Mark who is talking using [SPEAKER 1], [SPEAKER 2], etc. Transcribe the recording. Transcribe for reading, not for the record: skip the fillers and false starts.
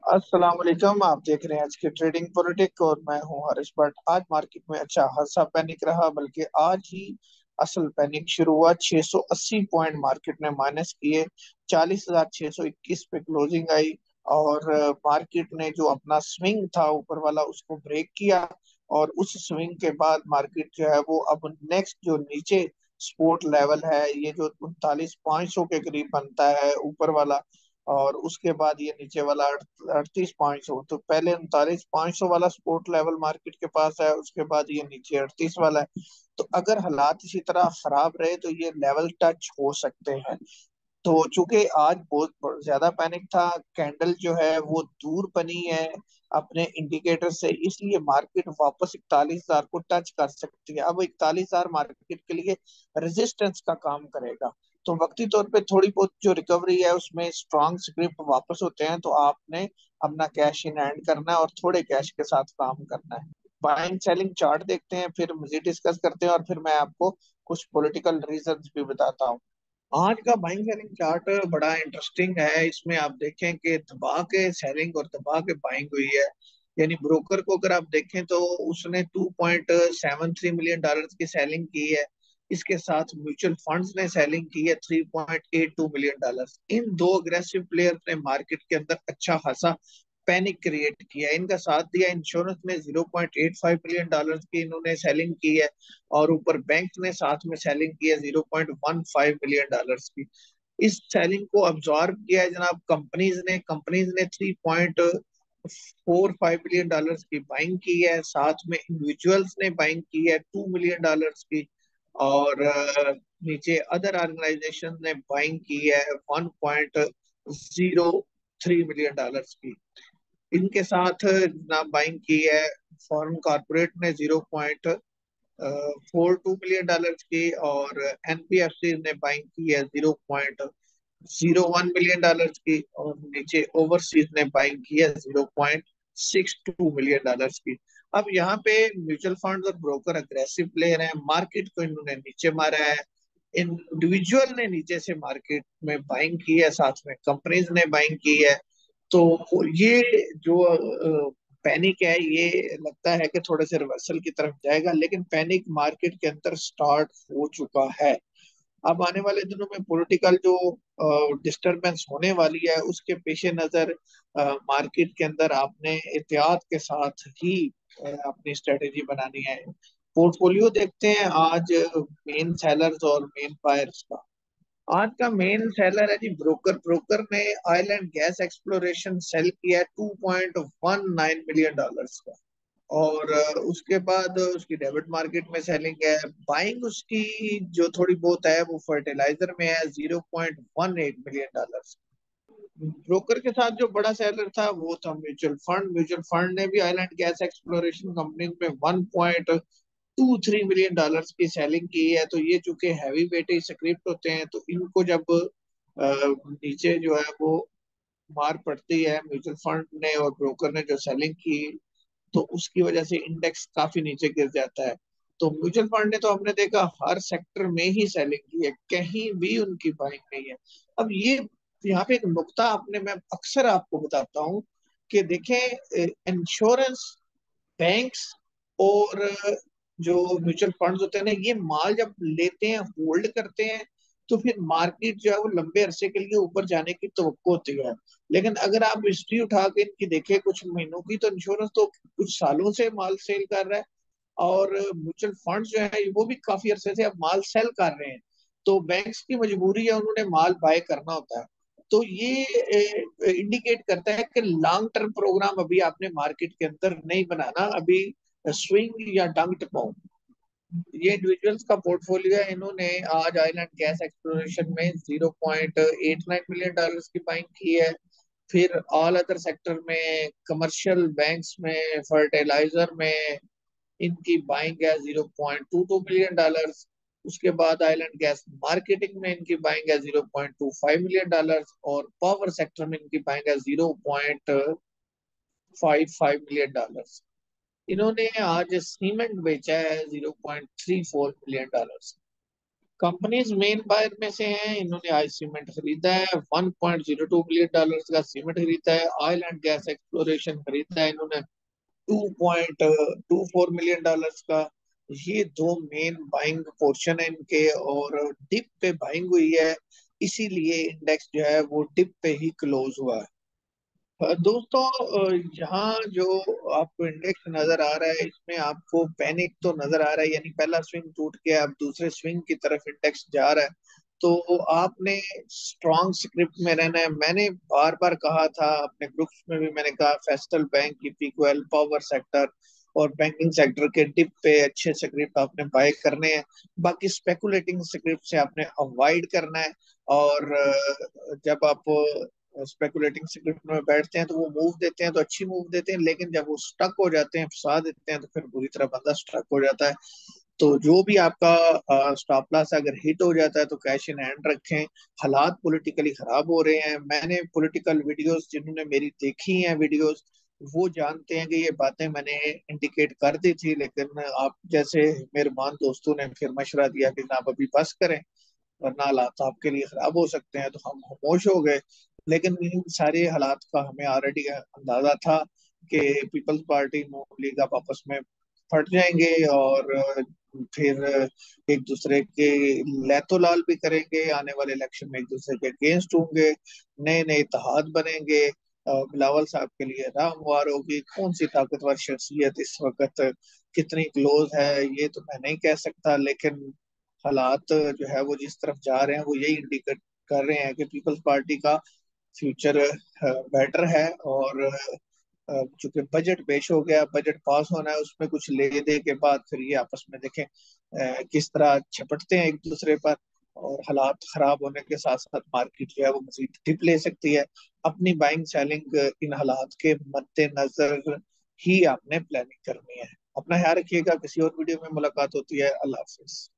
[SPEAKER 1] अस्सलाम वालेकुम। आप देख रहे हैं आज की ट्रेडिंग पॉलिटिक और मैं हूं हरीश भट्ट। आज मार्केट में अच्छा खासा पैनिक रहा, बल्कि आज ही असल पैनिक शुरू हुआ। 680 पॉइंट मार्केट ने माइनस किए, 40,621 पे क्लोजिंग आई। और मार्केट ने जो अपना स्विंग था ऊपर वाला उसको ब्रेक किया। और उस स्विंग के बाद मार्केट जो है वो अब नेक्स्ट जो नीचे सपोर्ट लेवल है, ये जो 39,500 के करीब बनता है ऊपर वाला, और उसके बाद ये नीचे वाला 38,500। तो पहले 39,500 वाला सपोर्ट लेवल मार्केट के पास है, उसके बाद ये नीचे 38 वाला है। तो अगर हालात इसी तरह खराब रहे तो ये लेवल टच हो सकते हैं। तो चूंकि आज बहुत ज्यादा पैनिक था, कैंडल जो है वो दूर बनी है अपने इंडिकेटर से, इसलिए मार्केट वापस 41,000 को टच कर सकती है। अब 41,000 मार्केट के लिए रेजिस्टेंस का काम करेगा। तो वक्ती तौर पे थोड़ी बहुत जो रिकवरी है उसमें स्ट्रॉन्ग स्क्रिप्ट वापस होते हैं, तो आपने अपना कैश इन हैंड करना है और थोड़े कैश के साथ काम करना है। बाइंग सेलिंग चार्ट देखते हैं, फिर मजीद डिस्कस करते हैं, और फिर मैं आपको कुछ पॉलिटिकल रीजंस भी बताता हूँ। आज का बाइंग सेलिंग चार्ट बड़ा इंटरेस्टिंग है। इसमें आप देखें कि दबा के सेलिंग और दबा के बाइंग हुई है। यानी ब्रोकर को अगर आप देखें तो उसने 2.73 मिलियन डॉलर की सेलिंग की है। इसके साथ म्यूचुअल फंड्स ने सेलिंग की है 3.82 मिलियन डॉलर। इन दो अग्रेसिव प्लेयर्स ने मार्केट के अंदर अच्छा खासा पैनिक क्रिएट किया। इनका साथ दिया इंश्योरेंस ने 0.85 मिलियन डॉलर की इन्होंने सेलिंग की है। और ऊपर बैंक ने साथ में सेलिंग की है 0.15 मिलियन डॉलर्स की। इस सेलिंग को अब्जॉर्ब किया है जनाब कंपनीज ने 3.45 मिलियन डॉलर्स की बाइंग की है। साथ में इंडिविजुअल्स ने बाइंग की है 2 मिलियन डॉलर्स की। और नीचे अदर ऑर्गेनाइजेशन ने बाइंग की है 1.03 मिलियन डॉलर्स की। इनके साथ ना बाइंग की है फॉरेन कॉर्पोरेट ने 0.42 मिलियन डॉलर की। और एनबीएफसी ने बाइंग की है 0.01 मिलियन डॉलर की। और नीचे ओवरसीज ने बाइंग की है 0.62 मिलियन डॉलर की। अब यहाँ पे म्यूचुअल फंड और ब्रोकर अग्रेसिव प्लेयर हैं, मार्केट को इन्होंने नीचे मारा है। इंडिविजुअल ने नीचे से मार्केट में बाइंग की है, साथ में कंपनीज ने बाइंग की है। तो ये जो पैनिक है, ये लगता है कि थोड़े से रिवर्सल की तरफ जाएगा, लेकिन पैनिक मार्केट के अंदर स्टार्ट हो चुका है। अब आने वाले दिनों में पॉलिटिकल जो डिस्टरबेंस होने वाली है उसके पेश नजर मार्केट के अंदर आपने एहतियात के साथ ही अपनी स्ट्रेटेजी बनानी है। पोर्टफोलियो देखते हैं आज मेन सेलर्स और मेन बायर्स का। आज का मेन सेलर है जी ब्रोकर। ब्रोकर ने oil and gas exploration sell किया है 2.19 मिलियन डॉलर्स का। और उसके बाद उसकी डेबिट मार्केट में सेलिंग है। बाइंग उसकी जो थोड़ी बहुत है वो फर्टिलाइजर में है 0.18 मिलियन डॉलर। ब्रोकर के साथ जो बड़ा सेलर था वो था म्यूचुअल फंड। म्यूचुअल फंड ने भी oil and gas exploration company में 1.23 मिलियन डॉलर्स की सेलिंग की है। तो ये चूंकि हैवी वेटेज स्क्रिप्ट होते हैं, तो इनको जब नीचे जो है वो मार पड़ती है म्यूचुअल फंड ने और ब्रोकर ने जो सेलिंग की, तो उसकी वजह से इंडेक्स काफी नीचे गिर जाता है। तो म्यूचुअल फंड ने तो हमने देखा हर सेक्टर में ही सेलिंग की है, कहीं भी उनकी बाइंग नहीं है। अब ये यहाँ पे एक नुक्ता आपने मैं अक्सर आपको बताता हूँ कि देखें, इंश्योरेंस, बैंक्स और जो म्यूचुअल फंड्स होते हैं ना, ये माल जब लेते हैं होल्ड करते हैं तो फिर मार्केट जो है वो लंबे अरसे के लिए ऊपर जाने की तवक्को होती है। लेकिन अगर आप हिस्ट्री उठा के इनकी देखें कुछ महीनों की, तो इंश्योरेंस तो कुछ सालों से माल सेल कर रहा है। और म्यूचुअल फंड जो है वो भी काफी अरसे से अब माल सेल कर रहे हैं। तो बैंक्स की मजबूरी है, उन्होंने माल बाय करना होता है। तो ये इंडिकेट करता है कि लॉन्ग टर्म प्रोग्राम अभी आपने मार्केट के अंदर नहीं बनाना। अभी स्विंग या डंक टपाओ। ये इंडिविजुअल्स का पोर्टफोलियो है। इन्होंने आज ऑयल एंड गैस एक्सप्लोरेशन में 0.89 मिलियन डॉलर्स की बाइंग की है। फिर ऑल अदर सेक्टर में, कमर्शियल बैंक्स में, फर्टिलाइजर में इनकी बाइंग है 0.22 मिलियन डॉलर। उसके बाद ऑयल एंड गैस मार्केटिंग में इनकी बाइंग है 0.25 मिलियन डॉलर। और पावर सेक्टर में इनकी बाइंग है 0.55 मिलियन डॉलर। इन्होंने आज सीमेंट बेचा है 0.34 million dollar. Companies main buyer में से हैं। इन्होंने आज सीमेंट खरीदा है, 1.02 बिलियन डॉलर्स का सीमेंट खरीदा है। ऑयल एंड गैस एक्सप्लोरेशन खरीदा है इन्होंने 2.24 मिलियन डॉलर्स का। ये दो मेन बाइंग पोर्शन है इनके, और डिप पे बाइंग हुई है, इसीलिए इंडेक्स जो है वो डिप पे ही क्लोज हुआ है। दोस्तों, यहाँ जो आपको इंडेक्स नजर आ रहा है, इसमें आपको पैनिक तो नजर आ रहा है, यानी पहला स्विंग टूट के अब दूसरे स्विंग की तरफ इंडेक्स जा रहा है। तो आपने स्ट्रॉन्ग स्क्रिप्ट में रहना है। मैंने बार बार कहा था, अपने ग्रुप्स में भी मैंने कहा, फेस्टल बैंक, पीपीएल, पावर सेक्टर और बैंकिंग सेक्टर के डिप पे अच्छे स्क्रिप्ट आपने बाय करने हैं। बाकी स्पेकुलेटिंग स्क्रिप्ट से आपने अवॉइड करना है। और जब आप स्पेकुलेटिंग स्क्रिप्ट में बैठते हैं तो वो मूव देते हैं तो अच्छी मूव देते हैं, लेकिन जब वो स्टक हो जाते हैं, फंसा देते हैं, तो फिर बुरी तरह बंदा स्टक हो जाता है। तो जो भी आपका स्टॉप लॉस अगर हिट हो जाता है तो कैश इन हैंड रखें। हालात पॉलिटिकली खराब हो रहे हैं। मैंने पॉलिटिकल वीडियोस, जिन्होंने मेरी देखी हैं वीडियोस, वो जानते हैं कि ये बातें मैंने इंडिकेट कर दी थी, लेकिन आप जैसे मेहरबान दोस्तों ने फिर मशवरा दिया कि ना, आप अभी बस करें वरना हालात आपके लिए खराब हो सकते हैं, तो हम खामोश हो गए। लेकिन इन सारे हालात का हमें ऑलरेडी अंदाजा था कि पीपल्स पार्टी, नून लीग आप आपस में फट जाएंगे, और फिर एक दूसरे के लैतो लाल भी करेंगे, आने वाले इलेक्शन में एक दूसरे के अगेंस्ट होंगे, नए नए इत्तेहाद बनेंगे। बिलावल साहब के लिए रामवार होगी। कौन सी ताकतवर शख्सियत इस वक्त कितनी क्लोज है ये तो मैं नहीं कह सकता, लेकिन हालात जो है वो जिस तरफ जा रहे हैं वो यही इंडिकेट कर रहे हैं कि पीपल्स पार्टी का फ्यूचर बेटर है। और चूंकि बजट पेश हो गया, बजट पास होना है, उसमें कुछ ले दे के बाद फिर ये आपस में देखें किस तरह झपटते हैं एक दूसरे पर। और हालात खराब होने के साथ साथ मार्केट जो है वो मजीद डिप ले सकती है। अपनी बाइंग सेलिंग इन हालात के मद्देनजर ही आपने प्लानिंग करनी है। अपना ख्याल रखिएगा। किसी और वीडियो में मुलाकात होती है। अल्लाह हाफिज।